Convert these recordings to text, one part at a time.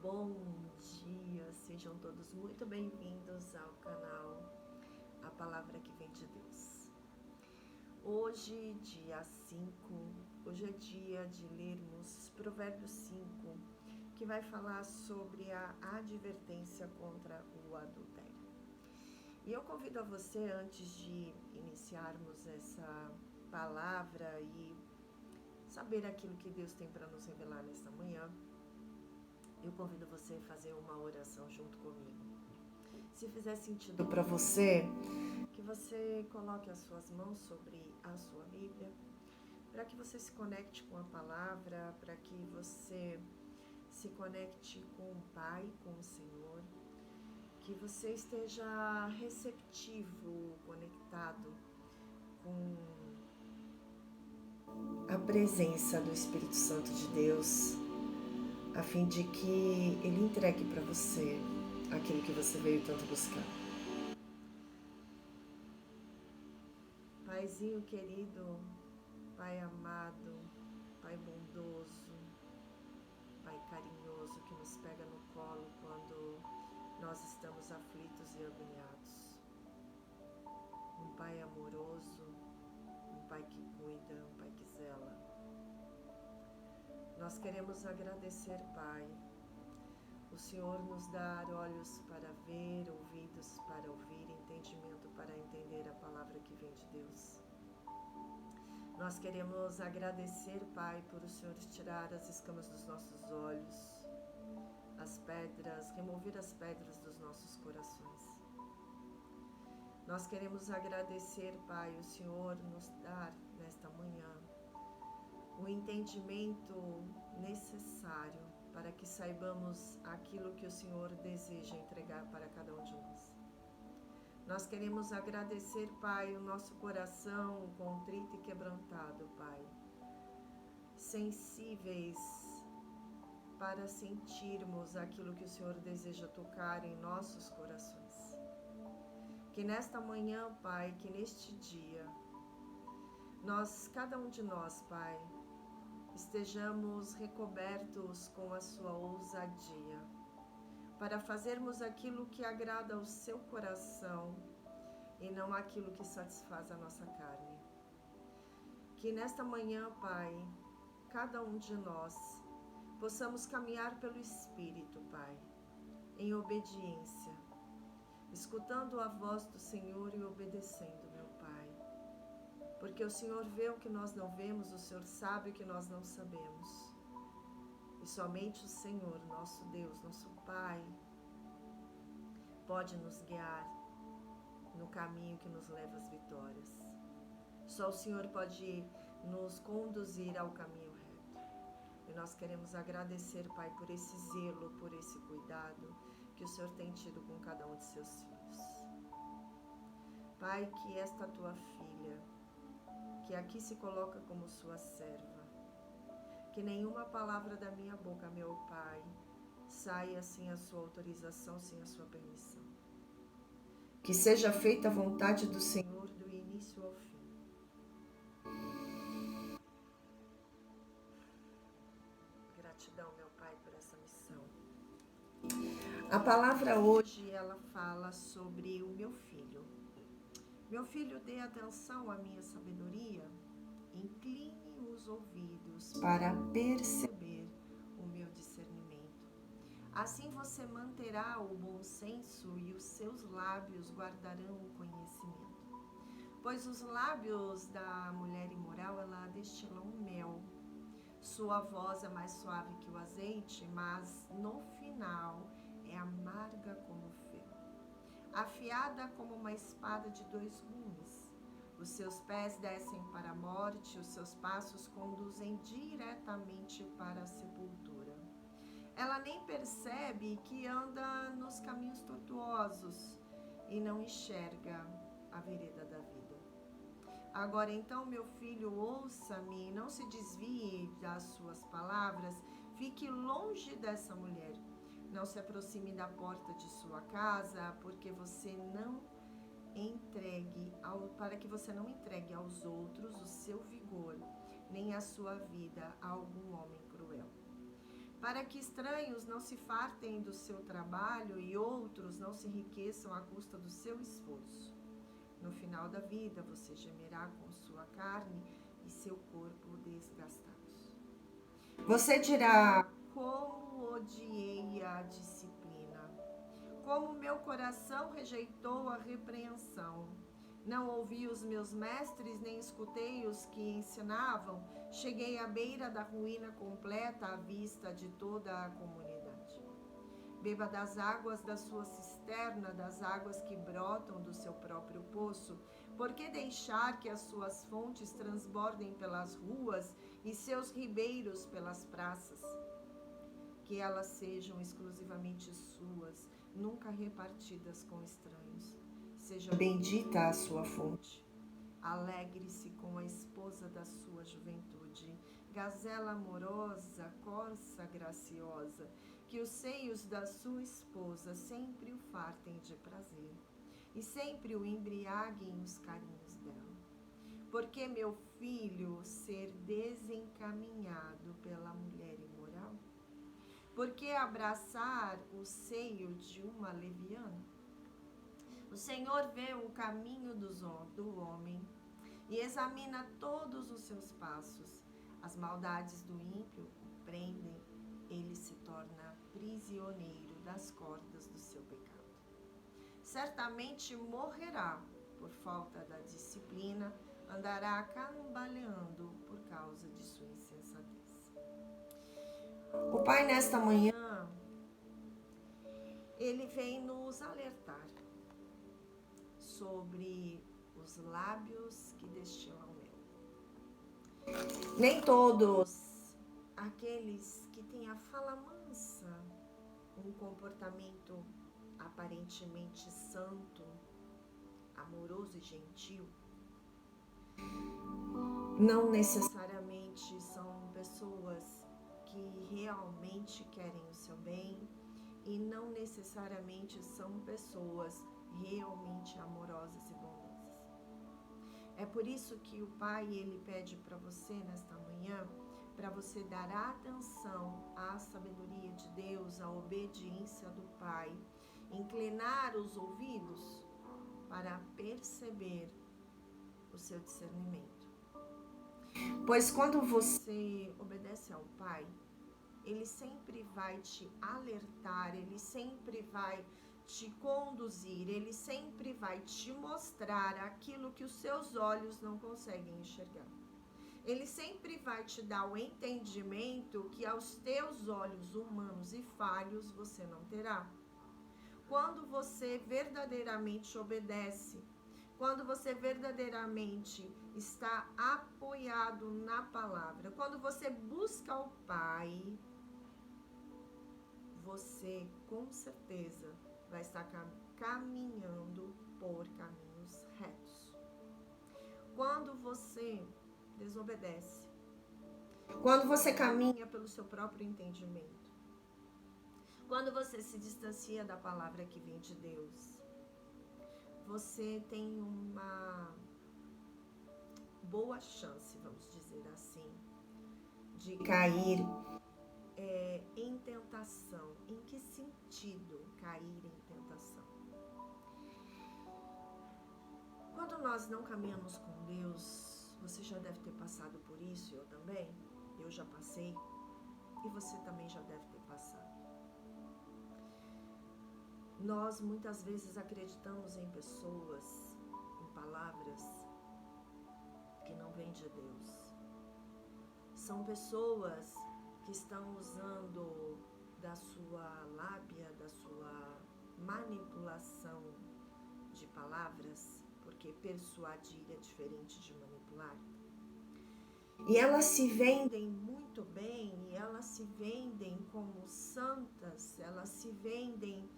Bom dia, sejam todos muito bem-vindos ao canal A Palavra que Vem de Deus. Hoje, dia 5, hoje é dia de lermos Provérbios 5, que vai falar sobre a advertência contra o adultério. E eu convido a você, antes de iniciarmos essa palavra e saber aquilo que Deus tem para nos revelar nesta manhã, eu convido você a fazer uma oração junto comigo. Se fizer sentido para você, que você coloque as suas mãos sobre a sua Bíblia, para que você se conecte com a palavra, para que você se conecte com o Pai, com o Senhor, que você esteja receptivo, conectado com a presença do Espírito Santo de Deus, a fim de que Ele entregue para você aquilo que você veio tanto buscar. Paizinho querido, Pai amado, Pai bondoso, Pai carinhoso, que nos pega no colo quando nós estamos aflitos e agoniados. Um Pai amoroso, um Pai que cuida, um Pai que zela. Nós queremos agradecer, Pai, o Senhor nos dar olhos para ver, ouvidos para ouvir, entendimento para entender a palavra que vem de Deus. Nós queremos agradecer, Pai, por o Senhor tirar as escamas dos nossos olhos, as pedras, remover as pedras dos nossos corações. Nós queremos agradecer, Pai, o Senhor nos dar nesta manhã o entendimento necessário para que saibamos aquilo que o Senhor deseja entregar para cada um de nós. Nós queremos agradecer, Pai, o nosso coração contrito e quebrantado, Pai, sensíveis para sentirmos aquilo que o Senhor deseja tocar em nossos corações. Que nesta manhã, Pai, que neste dia, cada um de nós, Pai, estejamos recobertos com a sua ousadia, para fazermos aquilo que agrada ao seu coração e não aquilo que satisfaz a nossa carne. Que nesta manhã, Pai, cada um de nós possamos caminhar pelo Espírito, Pai, em obediência, escutando a voz do Senhor e obedecendo, meu Pai. Porque o Senhor vê o que nós não vemos, o Senhor sabe o que nós não sabemos. E somente o Senhor, nosso Deus, nosso Pai, pode nos guiar no caminho que nos leva às vitórias. Só o Senhor pode nos conduzir ao caminho reto. E nós queremos agradecer, Pai, por esse zelo, por esse cuidado que o Senhor tem tido com cada um de seus filhos. Pai, que esta tua filha, que aqui se coloca como sua serva, que nenhuma palavra da minha boca, meu Pai, saia sem a sua autorização, sem a sua permissão. Que seja feita a vontade do Senhor do início ao fim. Gratidão, meu Pai, por essa missão. A palavra hoje, ela fala sobre o meu filho. Meu filho, dê atenção à minha sabedoria, incline os ouvidos para perceber o meu discernimento. Assim você manterá o bom senso e os seus lábios guardarão o conhecimento. Pois os lábios da mulher imoral, ela destilam mel. Sua voz é mais suave que o azeite, mas no final é amarga como o fel. Afiada como uma espada de dois gumes. Os seus pés descem para a morte, os seus passos conduzem diretamente para a sepultura. Ela nem percebe que anda nos caminhos tortuosos e não enxerga a vereda da vida. Agora então, meu filho, ouça-me, não se desvie das suas palavras, fique longe dessa mulher. Não se aproxime da porta de sua casa, porque você não para que você não entregue aos outros o seu vigor, nem a sua vida a algum homem cruel. para que estranhos não se fartem do seu trabalho e outros não se enriqueçam à custa do seu esforço. No final da vida, você gemerá com sua carne e seu corpo desgastados. Você dirá: como odiei a disciplina, como meu coração rejeitou a repreensão. Não ouvi os meus mestres, nem escutei os que ensinavam. Cheguei à beira da ruína completa à vista de toda a comunidade. Beba das águas da sua cisterna, das águas que brotam do seu próprio poço. Por que deixar que as suas fontes transbordem pelas ruas e seus ribeiros pelas praças? Que elas sejam exclusivamente suas, nunca repartidas com estranhos. Seja bendita a sua fonte. Alegre-se com a esposa da sua juventude, gazela amorosa, corça graciosa, que os seios da sua esposa sempre o fartem de prazer e sempre o embriaguem os carinhos dela. Porque, meu filho, ser desencaminhado pela mulher imoral? Por que abraçar o seio de uma leviana? O Senhor vê o caminho do homem e examina todos os seus passos. As maldades do ímpio o prendem, ele se torna prisioneiro das cordas do seu pecado. Certamente morrerá por falta da disciplina, andará cambaleando por causa de sua insensatez. O Pai, nesta manhã, ele vem nos alertar sobre os lábios que destilam mel. Nem todos aqueles que têm a fala mansa, um comportamento aparentemente santo, amoroso e gentil, não necessariamente são pessoas que realmente querem o seu bem e não necessariamente são pessoas realmente amorosas e bondosas. É por isso que o Pai, ele pede para você nesta manhã, para você dar atenção à sabedoria de Deus, à obediência do Pai, inclinar os ouvidos para perceber o seu discernimento. Pois quando você obedece ao Pai, ele sempre vai te alertar, ele sempre vai te conduzir, ele sempre vai te mostrar aquilo que os seus olhos não conseguem enxergar. Ele sempre vai te dar o entendimento que aos teus olhos humanos e falhos você não terá. Quando você verdadeiramente obedece, quando você verdadeiramente está apoiado na palavra, quando você busca o Pai, você com certeza vai estar caminhando por caminhos retos. Quando você desobedece, quando você caminha pelo seu próprio entendimento, quando você se distancia da palavra que vem de Deus, você tem uma boa chance, vamos dizer assim, de cair em tentação. Em que sentido cair em tentação? Quando nós não caminhamos com Deus, você já deve ter passado por isso, eu também, eu já passei, e você também já deve ter passado. Nós muitas vezes acreditamos em pessoas, em palavras que não vêm de Deus. São pessoas que estão usando da sua lábia, da sua manipulação de palavras, porque persuadir é diferente de manipular. E elas se vendem muito bem, e elas se vendem como santas, elas se vendem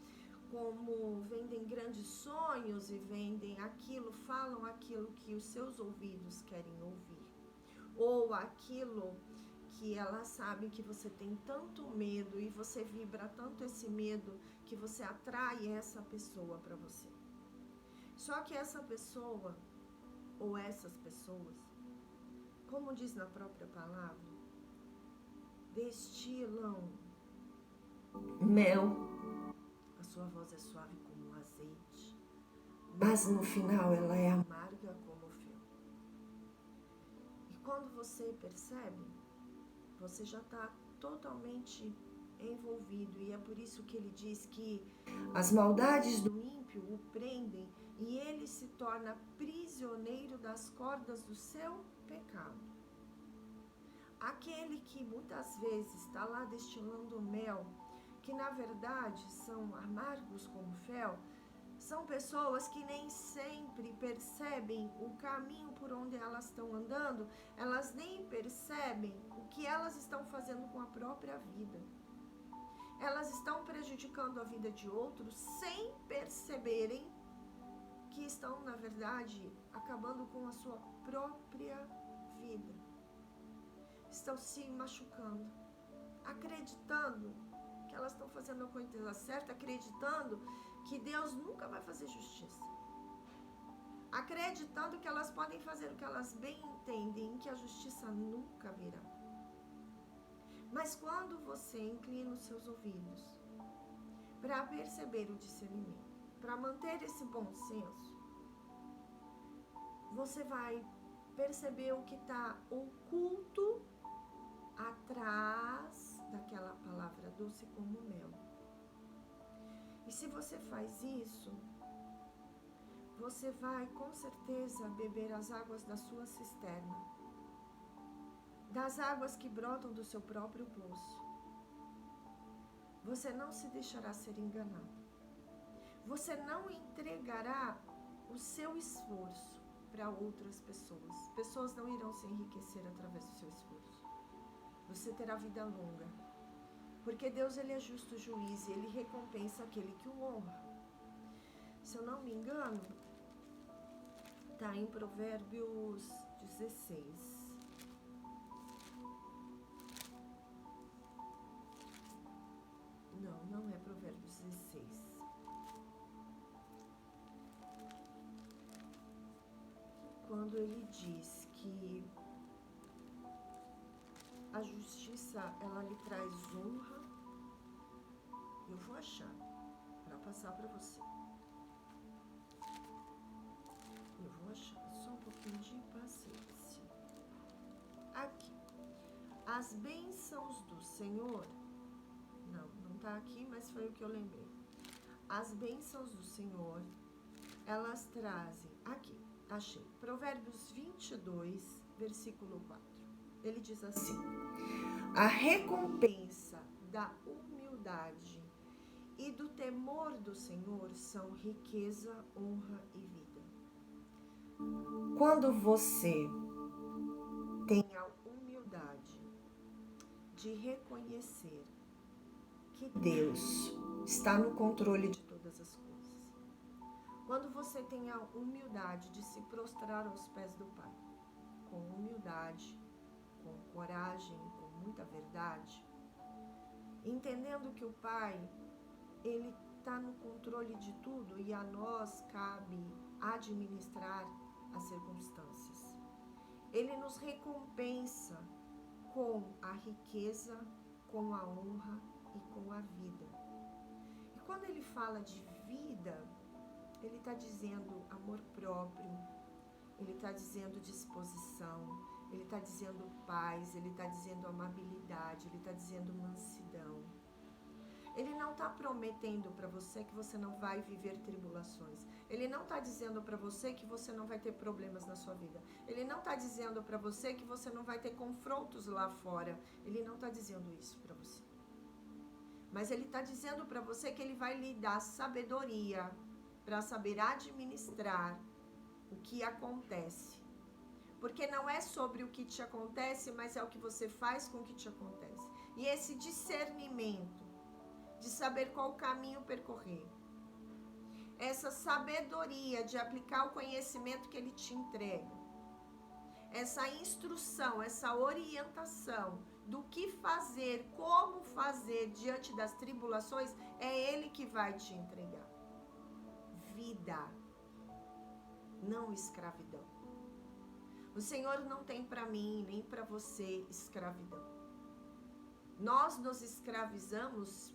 grandes sonhos e falam aquilo que os seus ouvidos querem ouvir. Ou aquilo que elas sabem que você tem tanto medo e você vibra tanto esse medo que você atrai essa pessoa para você. Só que essa pessoa, ou essas pessoas, como diz na própria palavra, destilam mel, a sua voz é suave como um azeite, mas no final ela é amarga como o fel. E quando você percebe, você já está totalmente envolvido, e é por isso que ele diz que as maldades do ímpio o prendem e ele se torna prisioneiro das cordas do seu pecado. Aquele que muitas vezes está lá destilando mel, que na verdade são amargos como fel, são pessoas que nem sempre percebem o caminho por onde elas estão andando, elas nem percebem o que elas estão fazendo com a própria vida. Elas estão prejudicando a vida de outros sem perceberem que estão, na verdade, acabando com a sua própria vida. Estão se machucando, acreditando que elas estão fazendo a coisa certa, acreditando que Deus nunca vai fazer justiça, acreditando que elas podem fazer o que elas bem entendem, que a justiça nunca virá. Mas quando você inclina os seus ouvidos para perceber o discernimento, para manter esse bom senso, você vai perceber o que está oculto atrás daquela palavra doce como mel. E se você faz isso, você vai com certeza beber as águas da sua cisterna, das águas que brotam do seu próprio poço. Você não se deixará ser enganado. Você não entregará o seu esforço para outras pessoas. Pessoas não irão se enriquecer através do seu esforço. Você terá vida longa. Porque Deus, ele é justo juiz e ele recompensa aquele que o honra. Se eu não me engano, está em Provérbios 16. Não é Provérbios 16. Quando ele diz que a justiça, ela lhe traz honra, eu vou achar para passar para você. Eu vou achar, só um pouquinho de paciência. Aqui. As bênçãos do Senhor, não está aqui, mas foi o que eu lembrei. As bênçãos do Senhor, elas trazem, aqui, achei, Provérbios 22, versículo 4. Ele diz assim: a recompensa da humildade e do temor do Senhor são riqueza, honra e vida. Quando você tem a humildade de reconhecer que Deus está no controle de todas as coisas, quando você tem a humildade de se prostrar aos pés do Pai, com humildade, com coragem, com muita verdade, entendendo que o Pai, ele está no controle de tudo e a nós cabe administrar as circunstâncias. Ele nos recompensa com a riqueza, com a honra e com a vida. E quando ele fala de vida, ele está dizendo amor próprio, ele está dizendo disposição, ele está dizendo paz, ele está dizendo amabilidade, ele está dizendo mansidão. Ele não está prometendo para você que você não vai viver tribulações. Ele não está dizendo para você que você não vai ter problemas na sua vida. Ele não está dizendo para você que você não vai ter confrontos lá fora. Ele não está dizendo isso para você. Mas ele está dizendo para você que ele vai lhe dar sabedoria para saber administrar o que acontece. Porque não é sobre o que te acontece, mas é o que você faz com o que te acontece. E esse discernimento de saber qual caminho percorrer, essa sabedoria de aplicar o conhecimento que ele te entrega, essa instrução, essa orientação do que fazer, como fazer diante das tribulações, é ele que vai te entregar. Vida, não escravidão. O Senhor não tem para mim, nem para você, escravidão. Nós nos escravizamos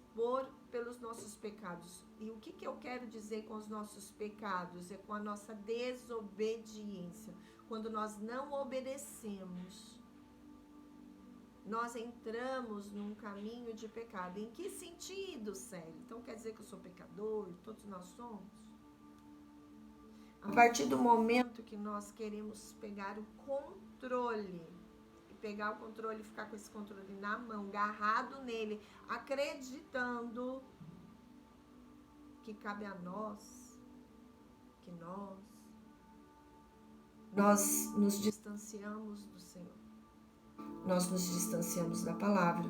pelos nossos pecados. E o que eu quero dizer com os nossos pecados? É com a nossa desobediência. Quando nós não obedecemos, nós entramos num caminho de pecado. Em que sentido, Célio? Então quer dizer que eu sou pecador? Todos nós somos? A partir do momento que nós queremos pegar o controle, pegar o controle e ficar com esse controle na mão, agarrado nele, acreditando que cabe a nós, que nós nos distanciamos do Senhor. Nós nos distanciamos da palavra.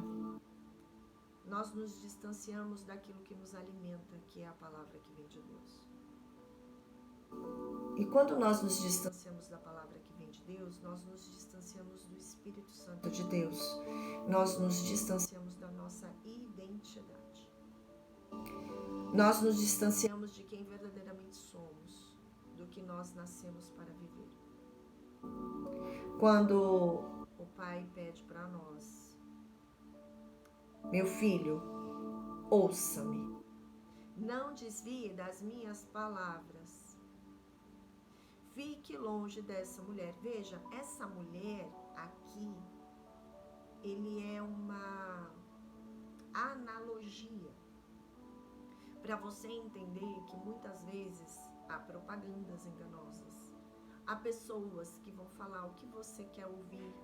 Nós nos distanciamos daquilo que nos alimenta, que é a palavra que vem de Deus. E quando nós nos distanciamos da palavra que vem de Deus, nós nos distanciamos do Espírito Santo de Deus. Nós nos distanciamos da nossa identidade. Nós nos distanciamos de quem verdadeiramente somos, do que nós nascemos para viver. Quando o Pai pede para nós: meu filho, ouça-me, não desvie das minhas palavras, fique longe dessa mulher. Veja, essa mulher aqui, ele é uma analogia para você entender que muitas vezes há propagandas enganosas, há pessoas que vão falar o que você quer ouvir,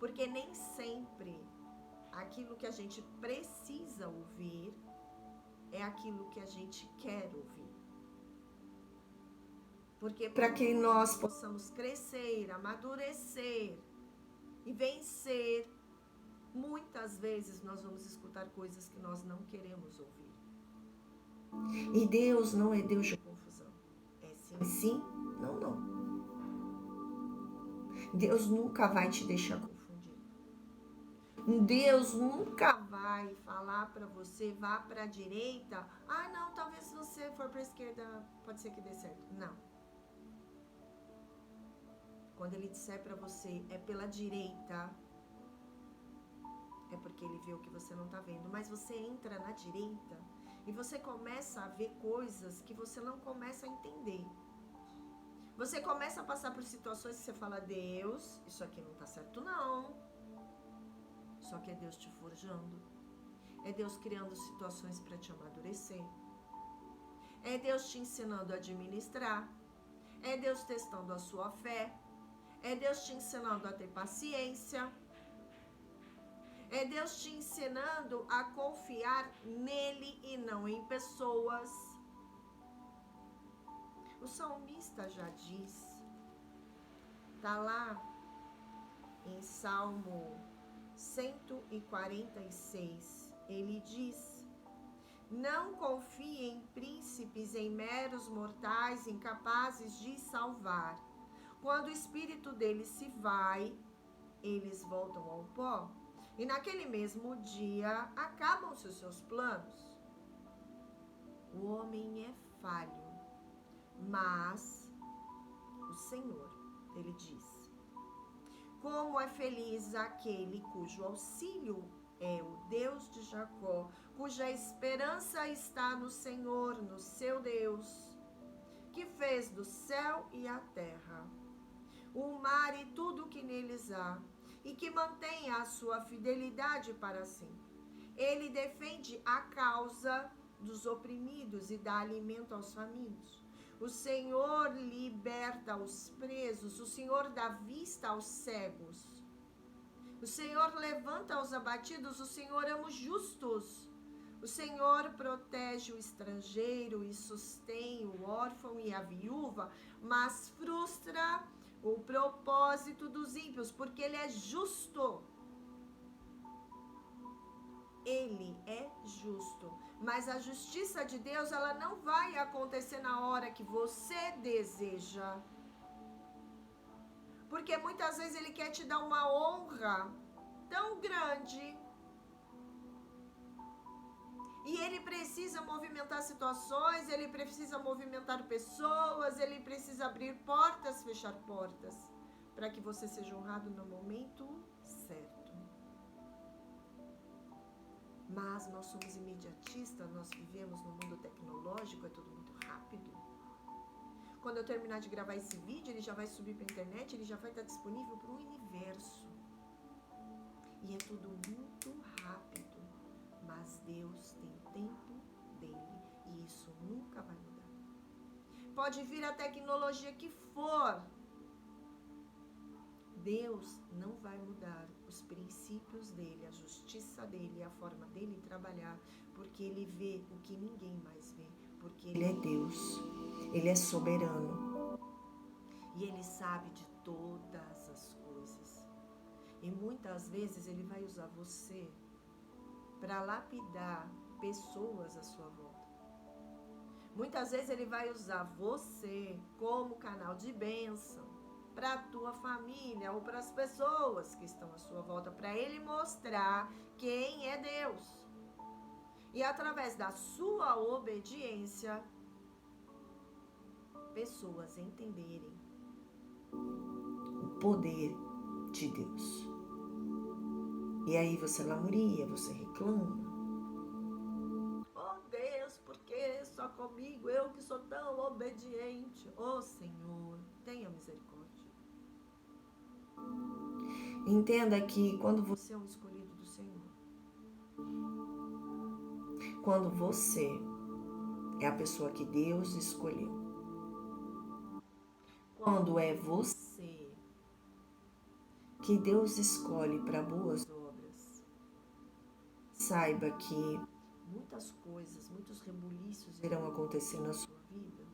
porque nem sempre aquilo que a gente precisa ouvir é aquilo que a gente quer ouvir. Porque para que nós possamos crescer, amadurecer e vencer, muitas vezes nós vamos escutar coisas que nós não queremos ouvir. E Deus não é Deus de confusão. É sim, sim, não, não. Deus nunca vai te deixar confundido. Deus nunca vai falar para você, vá para a direita. Ah, não, talvez se você for para a esquerda, pode ser que dê certo. Não. Quando ele disser para você, é pela direita, é porque ele vê o que você não está vendo. Mas você entra na direita e você começa a ver coisas que você não começa a entender. Você começa a passar por situações que você fala: Deus, isso aqui não está certo não. Só que é Deus te forjando. É Deus criando situações para te amadurecer. É Deus te ensinando a administrar. É Deus testando a sua fé. É Deus te ensinando a ter paciência. É Deus te ensinando a confiar nele e não em pessoas. O salmista já diz, tá lá em Salmo 146, ele diz: não confie em príncipes, em meros mortais incapazes de salvar. Quando o espírito deles se vai, eles voltam ao pó. E naquele mesmo dia, acabam-se os seus planos. O homem é falho, mas o Senhor, ele diz: como é feliz aquele cujo auxílio é o Deus de Jacó, cuja esperança está no Senhor, no seu Deus, que fez do céu e a terra, o mar e tudo o que neles há, e que mantém a sua fidelidade para sempre. Ele defende a causa dos oprimidos e dá alimento aos famintos. O Senhor liberta os presos, o Senhor dá vista aos cegos. O Senhor levanta os abatidos, o Senhor ama os justos. O Senhor protege o estrangeiro e sustém o órfão e a viúva, mas frustra o propósito dos ímpios, porque ele é justo. Ele é justo. Mas a justiça de Deus, ela não vai acontecer na hora que você deseja. Porque muitas vezes ele quer te dar uma honra tão grande. E ele precisa movimentar situações, ele precisa movimentar pessoas, ele precisa abrir portas, fechar portas, para que você seja honrado no momento certo. Mas nós somos imediatistas, nós vivemos no mundo tecnológico, é tudo muito rápido. Quando eu terminar de gravar esse vídeo, ele já vai subir para a internet, ele já vai estar disponível para o universo. E é tudo muito rápido, mas Deus tem tempo dele e isso nunca vai mudar. Pode vir a tecnologia que for, Deus não vai mudar os princípios dele, a justiça dele, a forma dele trabalhar, porque ele vê o que ninguém mais vê, porque ele é Deus, ele é soberano e ele sabe de todas as coisas. E muitas vezes ele vai usar você para lapidar pessoas à sua volta. Muitas vezes ele vai usar você como canal de bênção para a tua família ou para as pessoas que estão à sua volta, para ele mostrar quem é Deus. E através da sua obediência, pessoas entenderem o poder de Deus. E aí você lamuria, você reclama. Oh Deus, por que só comigo? Eu que sou tão obediente. Oh Senhor, tenha misericórdia. Entenda que quando você é um escolhido do Senhor, quando você é a pessoa que Deus escolheu, quando é você que Deus escolhe para boas obras, saiba que muitas coisas, muitos rebuliços irão acontecer na sua vida.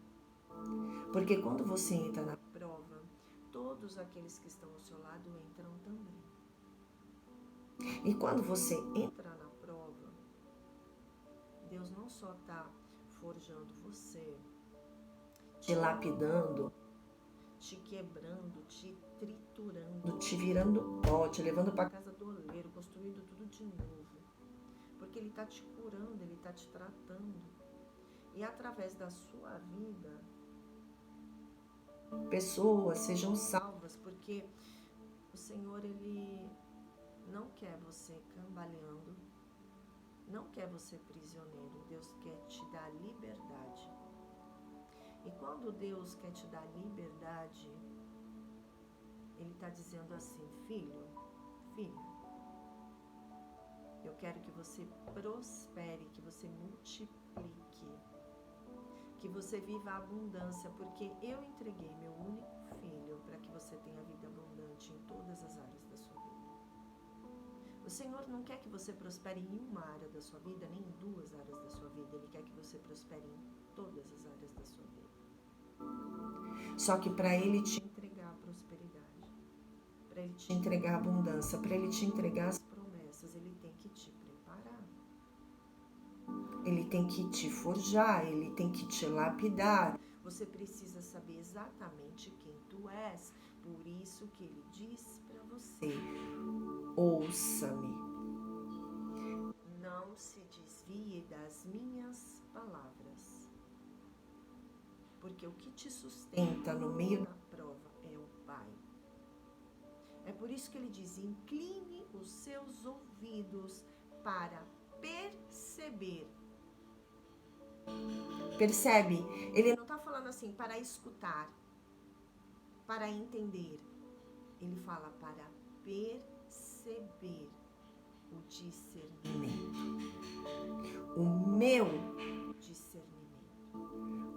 Porque quando você entra na prova, todos aqueles que estão ao seu lado entram também. E quando você entra na prova, Deus não só está forjando você, te lapidando, te quebrando, te triturando, te virando pó, te levando para casa do oleiro, construindo tudo de novo. Porque Ele está te curando, Ele está te tratando. E através da sua vida, pessoas sejam salvas, porque o Senhor, Ele não quer você cambaleando, não quer você prisioneiro. Deus quer te dar liberdade. E quando Deus quer te dar liberdade, Ele está dizendo assim: filho, filha, eu quero que você prospere, que você multiplique, que você viva a abundância, porque eu entreguei meu único filho para que você tenha vida abundante em todas as áreas da sua vida. O Senhor não quer que você prospere em uma área da sua vida, nem em duas áreas da sua vida. Ele quer que você prospere em todas as áreas da sua vida. Só que para Ele te entregar a prosperidade, para Ele te entregar a abundância, para Ele te entregar as promessas, Ele tem que te preparar. Ele tem que te forjar, Ele tem que te lapidar. Você precisa saber exatamente quem tu és. Por isso que Ele diz para você: ouça-me. Não se desvie das minhas palavras. Porque o que te sustenta no meio da prova é o Pai. É por isso que Ele diz: incline os seus ouvidos para perceber. Percebe? Ele não está falando assim para escutar, para entender. Ele fala para perceber o discernimento. O meu discernimento.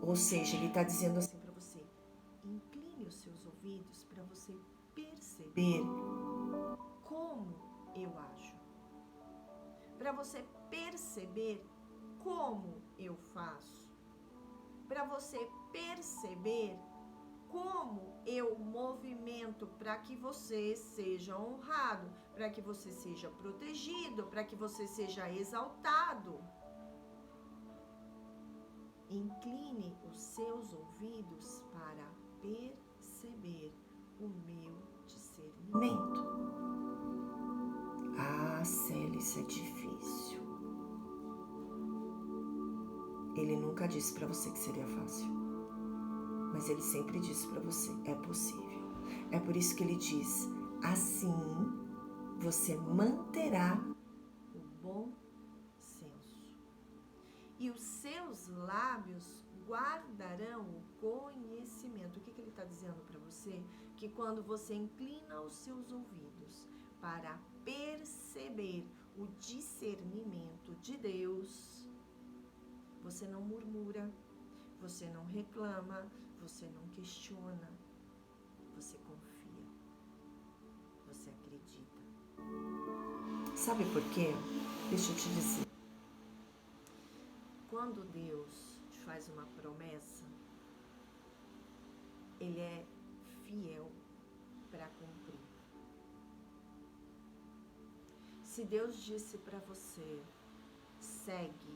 Ou seja, ele está dizendo assim para você: incline os seus ouvidos para você perceber como eu ajo. Para você perceber como eu faço. Para você perceber como eu movimento para que você seja honrado, para que você seja protegido, para que você seja exaltado. Incline os seus ouvidos para perceber o meu discernimento. Ah, Célia, isso é difícil. Ele nunca disse para você que seria fácil. Mas Ele sempre disse para você: é possível. É por isso que Ele diz: assim você manterá o bom e os seus lábios guardarão o conhecimento. O que ele está dizendo para você? Que quando você inclina os seus ouvidos para perceber o discernimento de Deus, você não murmura, você não reclama, você não questiona, você confia, você acredita. Sabe por quê? Deixa eu te dizer. Quando Deus te faz uma promessa, Ele é fiel para cumprir. Se Deus disse para você, segue,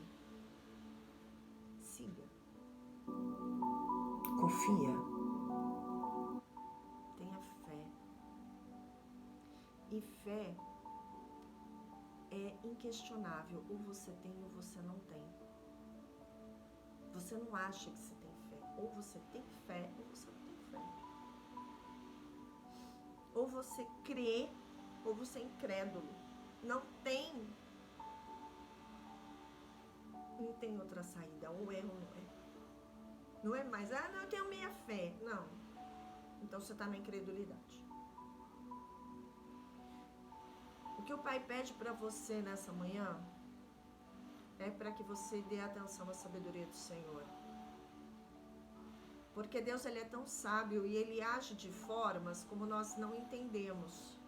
siga. Confia. Tenha fé. E fé é inquestionável. Ou você tem ou você não tem. Você não acha que você tem fé. Ou você tem fé ou você não tem fé. Ou você crê ou você é incrédulo. Não tem outra saída. Ou é ou não é. Não é mais, não, eu tenho meia fé. Não. Então você está na incredulidade. O que o Pai pede para você nessa manhã é para que você dê atenção à sabedoria do Senhor. Porque Deus, Ele é tão sábio e Ele age de formas como nós não entendemos.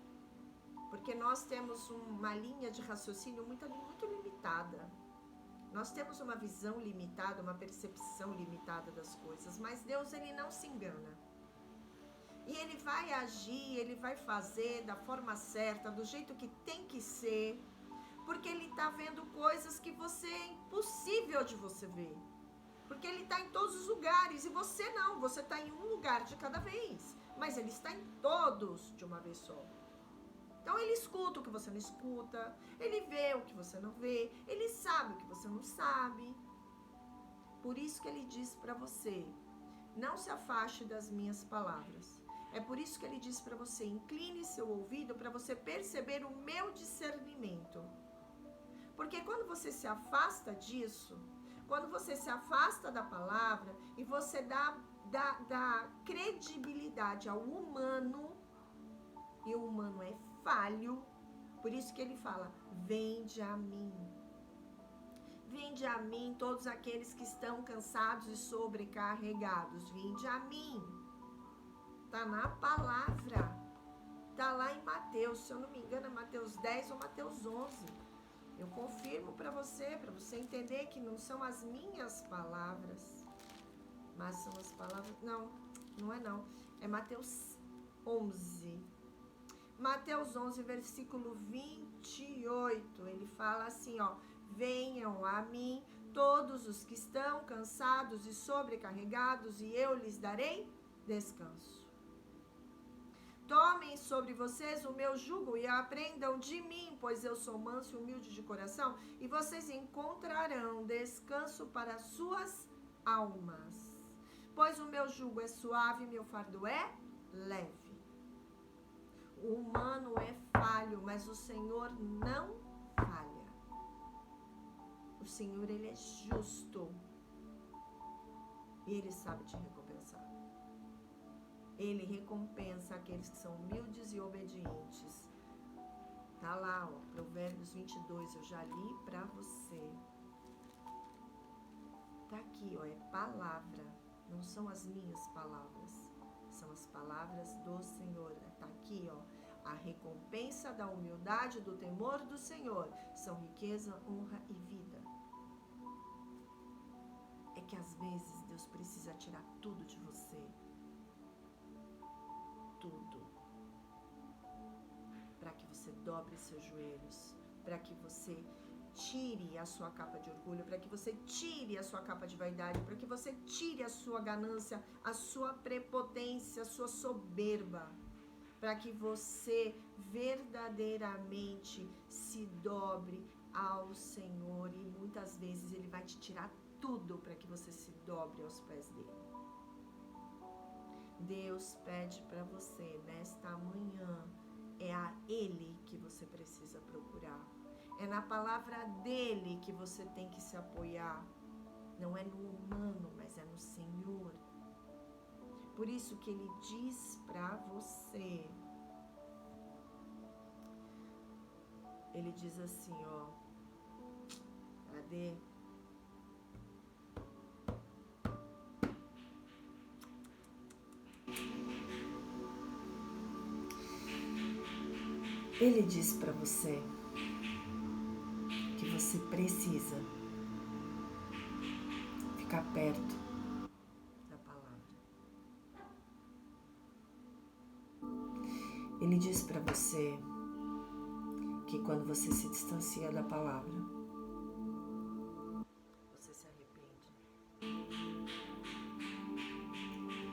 Porque nós temos uma linha de raciocínio muito limitada. Nós temos uma visão limitada, uma percepção limitada das coisas. Mas Deus, Ele não se engana. E Ele vai agir, Ele vai fazer da forma certa, do jeito que tem que ser. Porque Ele está vendo coisas que você é impossível de você ver. Porque Ele está em todos os lugares e você não. Você está em um lugar de cada vez. Mas Ele está em todos de uma vez só. Então Ele escuta o que você não escuta. Ele vê o que você não vê. Ele sabe o que você não sabe. Por isso que Ele diz para você, não se afaste das minhas palavras. É por isso que Ele diz para você, incline seu ouvido para você perceber o meu discernimento. Porque quando você se afasta disso, quando você se afasta da palavra e você dá credibilidade ao humano, e o humano é falho, por isso que Ele fala, vinde a mim. Vinde a mim todos aqueles que estão cansados e sobrecarregados. Vinde a mim. Tá na palavra. Tá lá em Mateus, se eu não me engano, é Mateus 10 ou Mateus 11. Eu confirmo para você entender que não são as minhas palavras, mas são as palavras... Não é não. É Mateus 11. Mateus 11, versículo 28. Ele fala assim, ó. Venham a mim todos os que estão cansados e sobrecarregados, e eu lhes darei descanso. Tomem sobre vocês o meu jugo e aprendam de mim, pois eu sou manso e humilde de coração, e vocês encontrarão descanso para as suas almas. Pois o meu jugo é suave e meu fardo é leve. O humano é falho, mas o Senhor não falha. O Senhor, Ele é justo. E Ele sabe te recompensar. Ele recompensa aqueles que são humildes e obedientes. Tá lá, ó, Provérbios 22, eu já li pra você. Tá aqui, ó, é palavra. Não são as minhas palavras. São as palavras do Senhor. Tá aqui, ó. A recompensa da humildade, do temor do Senhor são riqueza, honra e vida. É que às vezes Deus precisa tirar tudo de você. Tudo. Para que você dobre seus joelhos. Para que você tire a sua capa de orgulho. Para que você tire a sua capa de vaidade. Para que você tire a sua ganância, a sua prepotência, a sua soberba. Para que você verdadeiramente se dobre ao Senhor. E muitas vezes Ele vai te tirar tudo para que você se dobre aos pés dEle. Deus pede para você nesta manhã, é a Ele que você precisa procurar. É na palavra dEle que você tem que se apoiar. Não é no humano, mas é no Senhor. Por isso que Ele diz para você. Ele diz assim, ó. Cadê? Ele diz para você que você precisa ficar perto da palavra. Ele diz para você que quando você se distancia da palavra, você se arrepende.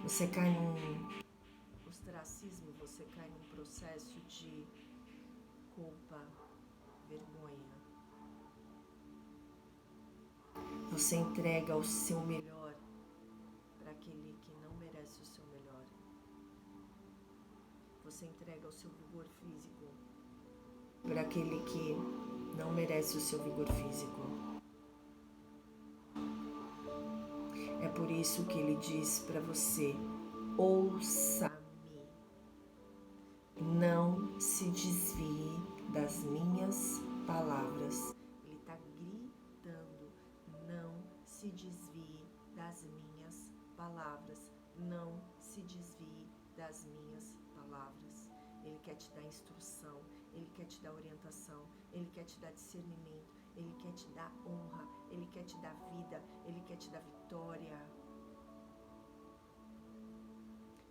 Você cai num ostracismo, você cai num processo de culpa, vergonha. Você entrega o seu melhor para aquele que não merece o seu melhor. Você entrega o seu vigor físico para aquele que não merece o seu vigor físico. É por isso que ele diz para você: ouça-me, não se desvie das minhas palavras. Ele está gritando: não se desvie das minhas palavras, não se desvie das minhas palavras. Ele quer te dar instrução, Ele quer te dar orientação, Ele quer te dar discernimento, Ele quer te dar honra, Ele quer te dar vida, Ele quer te dar vitória.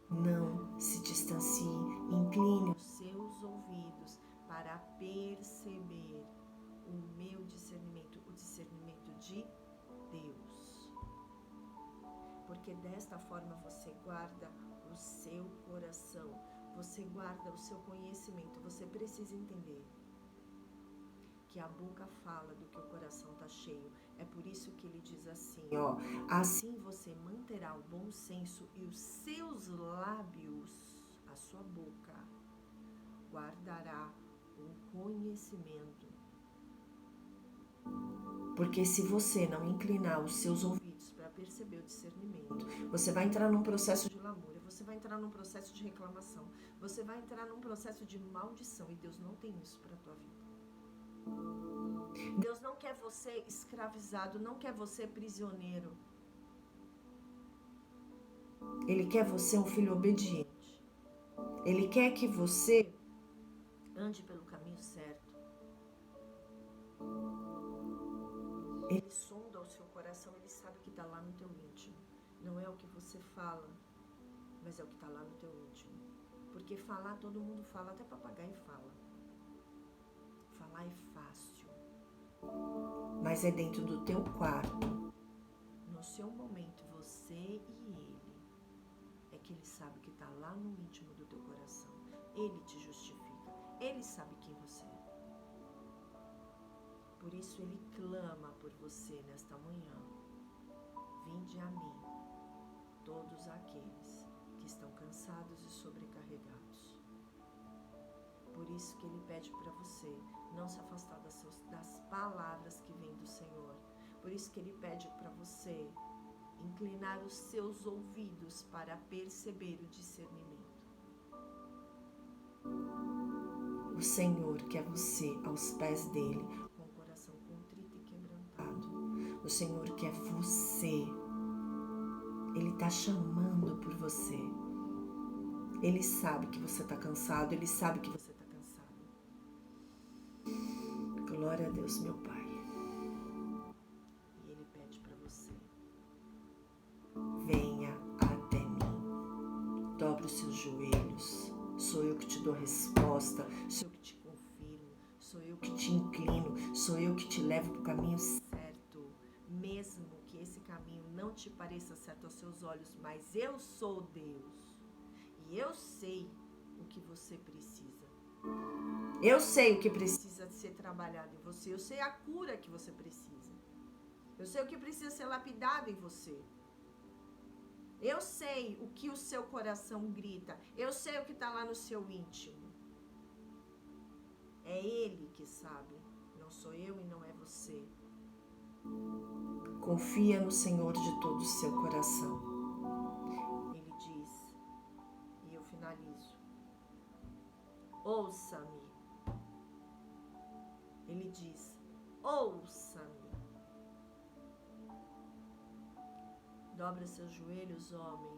Não se distancie, incline os seus ouvidos para perceber o meu discernimento, o discernimento de Deus. Porque desta forma você guarda o seu coração, você guarda o seu conhecimento. Você precisa entender que a boca fala do que o coração está cheio. É por isso que ele diz assim, ó: assim você manterá o bom senso e os seus lábios, a sua boca, guardará o conhecimento. Porque se você não inclinar os seus ouvidos para perceber o discernimento, você vai entrar num processo de lamúria, você vai entrar num processo de reclamação, você vai entrar num processo de maldição, e Deus não tem isso para a tua vida. Deus não quer você escravizado, não quer você prisioneiro. Ele quer você um filho obediente. Ele quer que você ande pelo caminho certo. Ele sonda o seu coração, ele sabe o que está lá no teu íntimo. Não é o que você fala, mas é o que está lá no teu íntimo. Porque falar, todo mundo fala, até papagaio fala. Falar é fácil. Mas é dentro do teu quarto, no seu momento, você e ele, é que ele sabe o que está lá no íntimo do teu coração. Ele te justifica, ele sabe quem você é. Por isso ele clama por você nesta manhã: vinde a mim, todos aqueles que estão cansados e sobrecarregados. Por isso que ele pede para você não se afastar das palavras que vêm do Senhor. Por isso que ele pede para você inclinar os seus ouvidos para perceber o discernimento. O Senhor quer você aos pés dele, com o coração contrito e quebrantado. O Senhor quer você. Ele está chamando por você. Ele sabe que você está cansado, ele sabe que você está cansado. Glória a Deus, meu Pai. E ele pede para você: venha até mim. Dobre os seus joelhos. Sou eu que te dou resposta. Sou eu que te confirmo. Sou eu que te inclino. Sou eu que te levo para o caminho certo. Mesmo que esse caminho não te pareça certo aos seus olhos, mas eu sou Deus. E eu sei o que você precisa. Eu sei o que precisa ser trabalhado em você. Eu sei a cura que você precisa. Eu sei o que precisa ser lapidado em você. Eu sei o que o seu coração grita. Eu sei o que está lá no seu íntimo. É Ele que sabe. Não sou eu e não é você. confia no Senhor de todo o seu coração. Ele diz, e eu finalizo, ouça-me. Ele diz, ouça-me. Dobra seus joelhos, homem.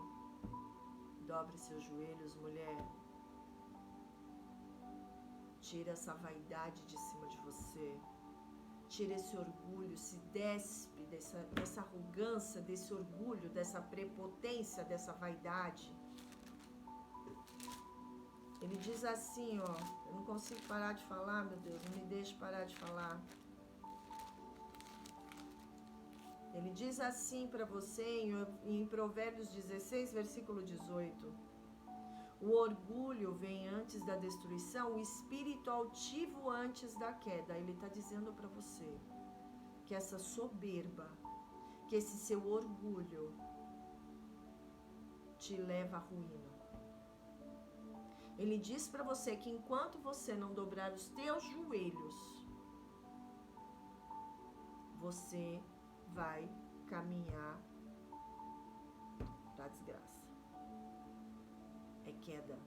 Dobre seus joelhos, mulher. Tira essa vaidade de cima de você. Tira esse orgulho, se despe dessa arrogância, desse orgulho, dessa prepotência, dessa vaidade. Ele diz assim, ó, eu não consigo parar de falar, meu Deus, não me deixe parar de falar. Ele diz assim para você em Provérbios 16, versículo 18. O orgulho vem antes da destruição, o espírito altivo antes da queda. Ele está dizendo para você que essa soberba, que esse seu orgulho te leva à ruína. Ele diz para você que enquanto você não dobrar os teus joelhos, você vai caminhar para a desgraça. É queda.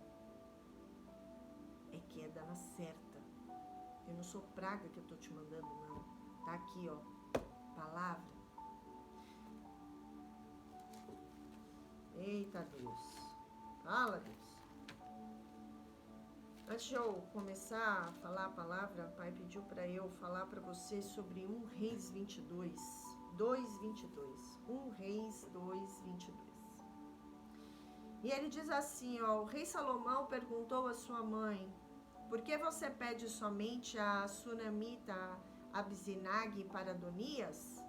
É queda na certa. Eu não sou praga que eu tô te mandando, não. Tá aqui, ó. Palavra. Eita Deus. Fala, Deus. Antes de eu começar a falar a palavra, o Pai pediu para eu falar para vocês sobre 1 Reis 22. 2:22. 1 Reis 2:22. E ele diz assim, ó, o rei Salomão perguntou à sua mãe, por que você pede somente a sunamita Abzinag para Adonias?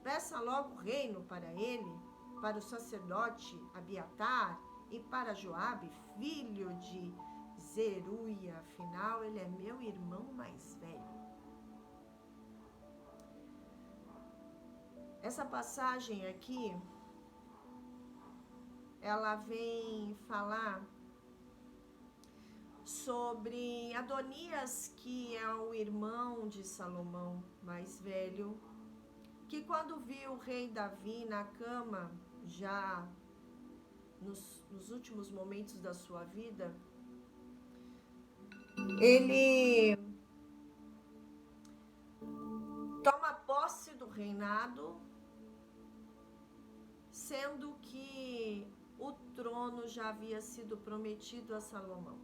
Peça logo o reino para ele, para o sacerdote Abiatar e para Joabe, filho de Zeruia, afinal ele é meu irmão mais velho. Essa passagem aqui, ela vem falar sobre Adonias, que é o irmão de Salomão mais velho, que quando viu o rei Davi na cama, já nos últimos momentos da sua vida, ele toma posse do reinado, sendo que o trono já havia sido prometido a Salomão.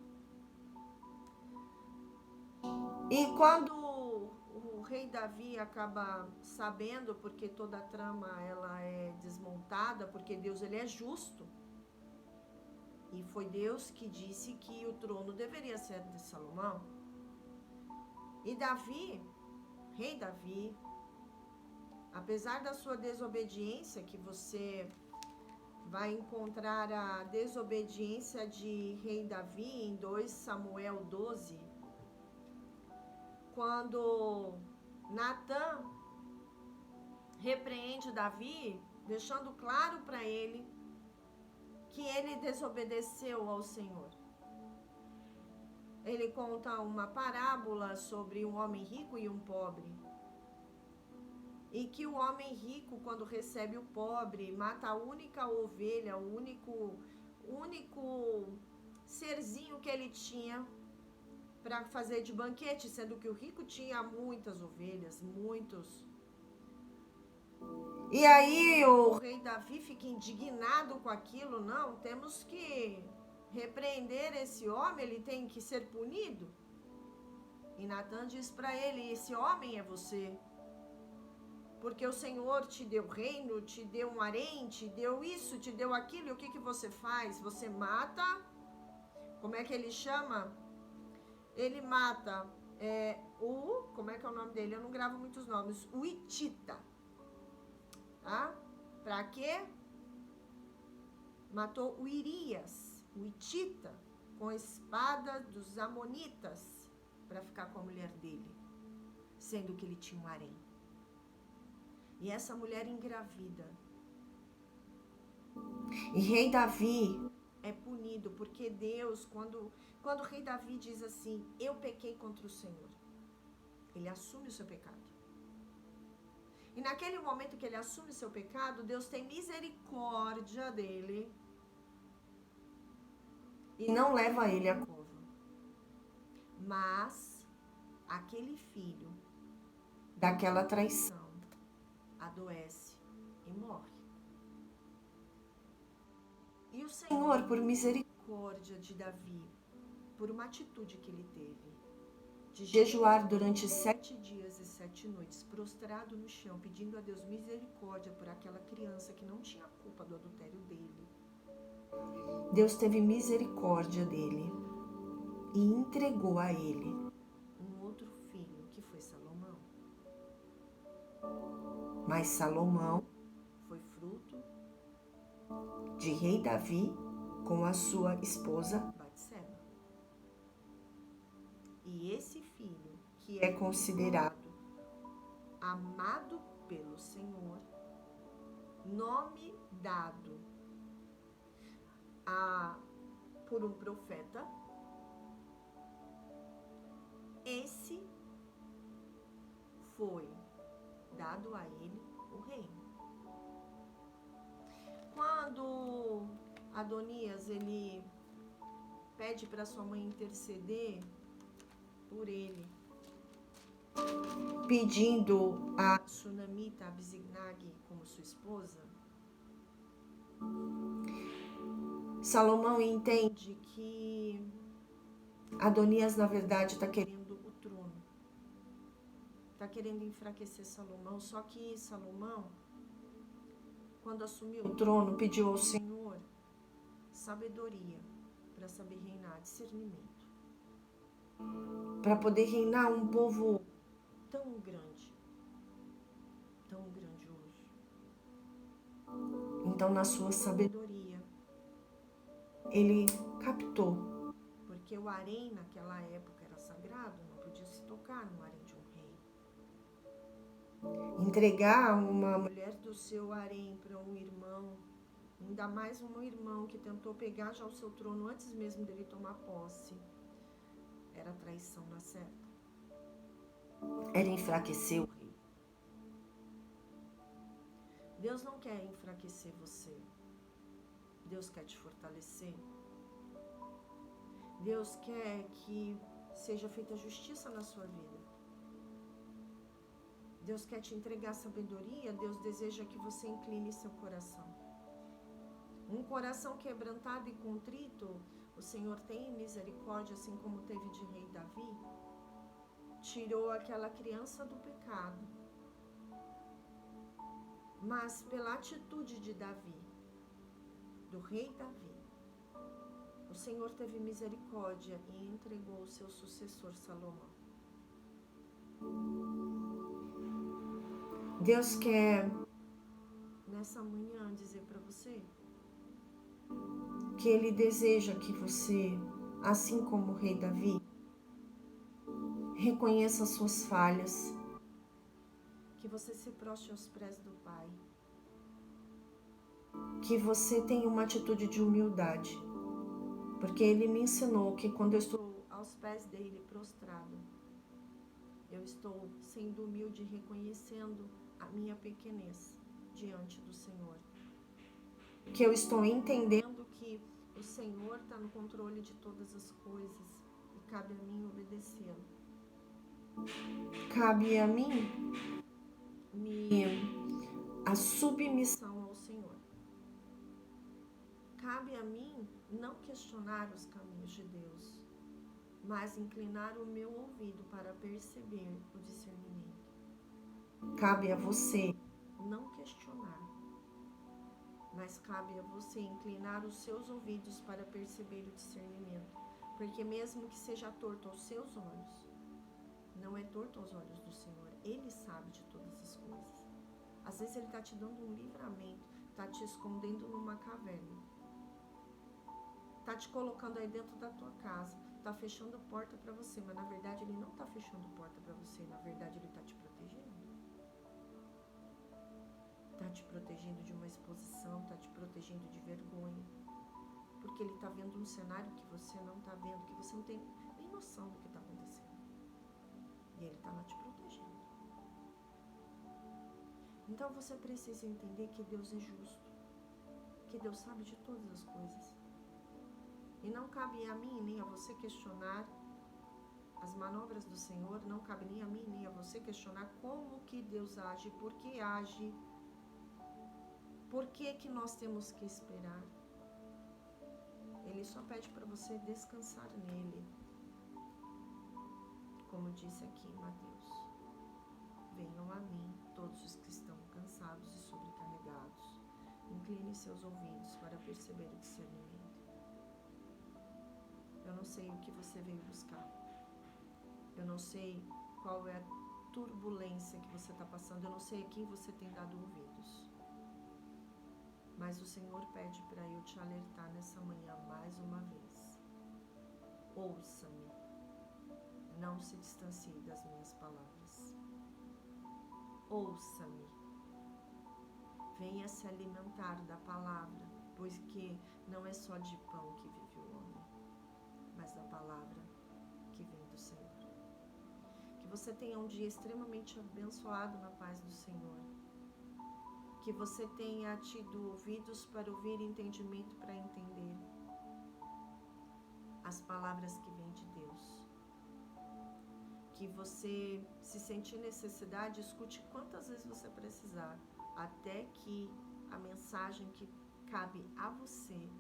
E quando o rei Davi acaba sabendo, porque toda a trama ela é desmontada, porque Deus ele é justo, e foi Deus que disse que o trono deveria ser de Salomão. E Davi, rei Davi, apesar da sua desobediência, que você vai encontrar a desobediência de rei Davi em 2 Samuel 12, quando Natã repreende Davi, deixando claro para ele que ele desobedeceu ao Senhor. Ele conta uma parábola sobre um homem rico e um pobre. E que o homem rico, quando recebe o pobre, mata a única ovelha, o único serzinho que ele tinha para fazer de banquete, sendo que o rico tinha muitas ovelhas, muitos. E aí o rei Davi fica indignado com aquilo, não, temos que repreender esse homem, ele tem que ser punido. E Natã diz para ele, esse homem é você. Porque o Senhor te deu reino, te deu um harém, te deu isso, te deu aquilo, e o que você faz? Você mata, como é que ele chama? Ele mata como é que é o nome dele? Eu não gravo muitos nomes, o Hitita. Tá? Pra quê? Matou o Irias, o Hitita, com a espada dos Amonitas, para ficar com a mulher dele, sendo que ele tinha um harém. E essa mulher engravida. E rei Davi é punido, porque Deus, quando o rei Davi diz assim, eu pequei contra o Senhor, ele assume o seu pecado. E naquele momento que ele assume o seu pecado, Deus tem misericórdia dele e não leva ele à cova. Mas aquele filho daquela traição adoece e morre. E o Senhor, por misericórdia de Davi, por uma atitude que ele teve, de jejuar durante 7 dias e 7 noites, prostrado no chão, pedindo a Deus misericórdia por aquela criança que não tinha culpa do adultério dele. Deus teve misericórdia dele e entregou a ele um outro filho, que foi Salomão. Mas Salomão foi fruto de rei Davi com a sua esposa Batseba. E esse filho, que é considerado amado pelo Senhor, nome dado por um profeta, esse foi dado a ele o reino. Quando Adonias ele pede para sua mãe interceder por ele, pedindo a Sunamita Abizignag como sua esposa, Salomão entende que Adonias na verdade está querendo o trono, está querendo enfraquecer Salomão. Só que Salomão, quando assumiu o trono, pediu ao Senhor sabedoria para saber reinar, discernimento, para poder reinar um povo tão grande, tão grandioso. Então, na sua sabedoria, ele captou, porque o harém naquela época era sagrado, não podia se tocar no harém de um rei. Entregar uma mulher do seu harém para um irmão, ainda mais um irmão que tentou pegar já o seu trono antes mesmo dele tomar posse, era traição na certa. Era enfraquecer o rei. Deus não quer enfraquecer você. Deus quer te fortalecer. Deus quer que seja feita justiça na sua vida. Deus quer te entregar sabedoria. Deus deseja que você incline seu coração. Um coração quebrantado e contrito, o Senhor tem misericórdia, assim como teve de rei Davi. Tirou aquela criança do pecado. Mas pela atitude de Davi, do rei Davi, o Senhor teve misericórdia e entregou o seu sucessor Salomão. Deus quer, nessa manhã, dizer para você que Ele deseja que você, assim como o rei Davi, reconheça as suas falhas, que você se prostre aos pés do Pai, que você tenha uma atitude de humildade, porque Ele me ensinou que quando eu estou aos pés dele prostrado, eu estou sendo humilde, reconhecendo a minha pequenez diante do Senhor, que eu estou entendendo que o Senhor está no controle de todas as coisas e cabe a mim obedecê-lo. Cabe a mim a submissão ao Senhor. Cabe a mim não questionar os caminhos de Deus, mas inclinar o meu ouvido para perceber o discernimento. Cabe a você não questionar, mas cabe a você inclinar os seus ouvidos para perceber o discernimento, porque mesmo que seja torto aos seus olhos, não é torto aos olhos do Senhor. Ele sabe de todas as coisas. Às vezes Ele está te dando um livramento, está te escondendo numa caverna, está te colocando aí dentro da tua casa, está fechando porta para você, mas na verdade Ele não está fechando porta para você, na verdade Ele está te protegendo. Está te protegendo de uma exposição, está te protegendo de vergonha, porque Ele está vendo um cenário que você não está vendo, que você não tem nem noção do que está acontecendo. E Ele está lá te protegendo. Então você precisa entender que Deus é justo, que Deus sabe de todas as coisas. E não cabe a mim nem a você questionar as manobras do Senhor, não cabe nem a mim nem a você questionar como que Deus age, por que age, por que nós temos que esperar. Ele só pede para você descansar nele. Como disse aqui em Mateus: venham a mim todos os que estão cansados e sobrecarregados. Incline seus ouvidos para perceber o discernimento. Eu não sei o que você veio buscar. Eu não sei qual é a turbulência que você está passando. Eu não sei a quem você tem dado ouvidos. Mas o Senhor pede para eu te alertar nessa manhã mais uma vez. Ouça-me. Não se distancie das minhas palavras. Ouça-me. Venha se alimentar da palavra, pois que não é só de pão que vive o homem, mas da palavra que vem do Senhor. Que você tenha um dia extremamente abençoado na paz do Senhor. Que você tenha tido ouvidos para ouvir e entendimento para entender as palavras que vêm de Deus. Que você, se sentir necessidade, escute quantas vezes você precisar, até que a mensagem que cabe a você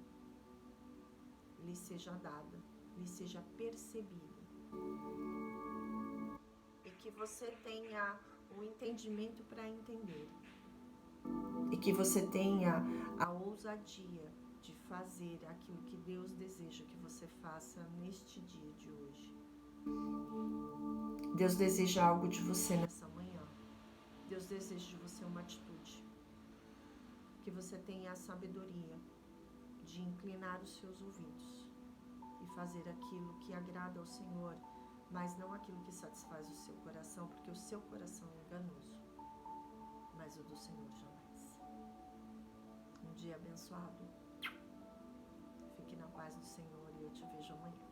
lhe seja dada, lhe seja percebida. E que você tenha o entendimento para entender. E que você tenha a ousadia de fazer aquilo que Deus deseja que você faça neste dia de hoje. Deus deseja algo de você nessa manhã. Deus deseja de você uma atitude. Que você tenha a sabedoria de inclinar os seus ouvidos e fazer aquilo que agrada ao Senhor, mas não aquilo que satisfaz o seu coração, porque o seu coração é enganoso, mas o do Senhor jamais. Um dia abençoado. Fique na paz do Senhor e eu te vejo amanhã.